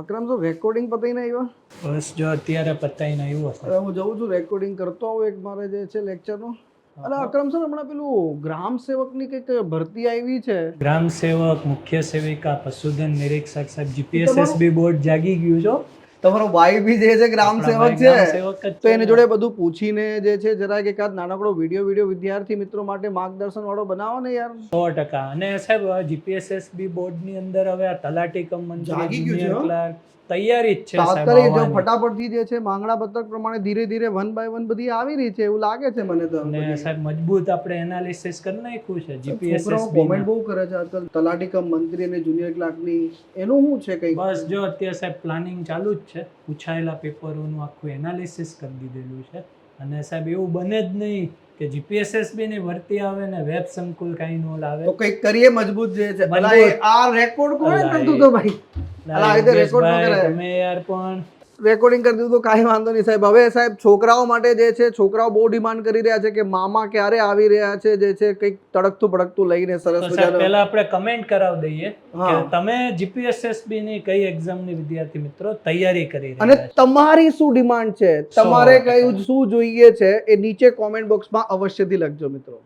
અકરમ તો રેકોર્ડિંગ પતાઈને આવ્યા? બસ જો અત્યારે પતાઈને આવ્યો છે. હવે હું જઉં છું રેકોર્ડિંગ કરતો આવું એક મારે જે છે લેક્ચરનું. અને અકરમ સર હમણાં પેલું ગ્રામ સેવકની કંઈક ભરતી આવી છે. ગ્રામ સેવક, મુખ્ય સેવિકા, પશુધન નિરીક્ષક સાહેબ, જીપીએસએસબી બોર્ડ જાગી ગયું છો. તમારો ભાઈ બી જે છે ગ્રામ સેવક છે, ગ્રામ સેવક જ તો છે એની ને. જોડે બધું પૂછીને જે છે જરાક એકાદ નાનકડો વિડીયો વિદ્યાર્થી મિત્રો માટે માર્ગદર્શન વાળો બનાવો ને યાર. 100%. અને સાહેબ જીપીએસએસબી બોર્ડની અંદર હવે આ તલાટી કમ મંત્રી, જાગી ગયું છે, જુનિયર હો. ક્લાર્ક તૈયારી જ છે સાહેબ તાત્કાલિક જો આવવાની. ફટાફટથી જે છે માંગણા પત્રક પ્રમાણે ધીરે ધીરે 1 by 1 બધી આવી રહી છે એવું લાગે છે મને તો. અને સાહેબ મજબૂત આપણે એનાલિસિસ કરી નાખ્યું છે છોકરાઓ જીપીએસએસબી કોમેન્ટ બહુ કરે છે આજકાલ તલાટી કમ મંત્રી અને જુનિયર ક્લાર્કની. એનું શું છે કંઈક? બસ જો અત્યારે સાહેબ પ્લાનિંગ ચાલુ જ છે. પૂછાયેલા પેપરોનું આખું એનાલિસિસ કરી દીધેલું છે. અને સાહેબ એવું બને જ નહીં કે જીપીએસએસબી ની ભરતી આવે ને વેબ સંકુલ કાંઈ ન લાવે. તો કંઈક કરીએ મજબૂત જે છે. મજબૂત. અલા, આ રેકોર્ડ કોણે કરતું તો ભાઈ? અલા, આ રીતે રેકોર્ડ ન યોગેશભાઈ, કરાય. તમે યાર પણ રેકોર્ડિંગ કરી દીધું તો કાંઈ વાંધો નહીં સાહેબ. હવે સાહેબ છોકરાઓ માટે જે છે છોકરાઓ બહુ ડિમાન્ડ કરી રહ્યા છે કે મામા ક્યારે આવી રહ્યા છે, જે છે કંઈક તડકતું ભડકતું લઈને સરસ તો સાહેબ મજાનું. પહેલા આપણે કમેન્ટ કરાવી દઈએ કે હા. તમે જીપીએસએસબી ની કઈ એક્ઝામની વિદ્યાર્થી મિત્રો તૈયારી કરી અને રહ્યા છો. તમારી શું ડિમાન્ડ છે, તમારે 100%. કયું શું જોઈએ છે એ નીચે કોમેન્ટ બોક્સમાં અવશ્યથી લખજો મિત્રો.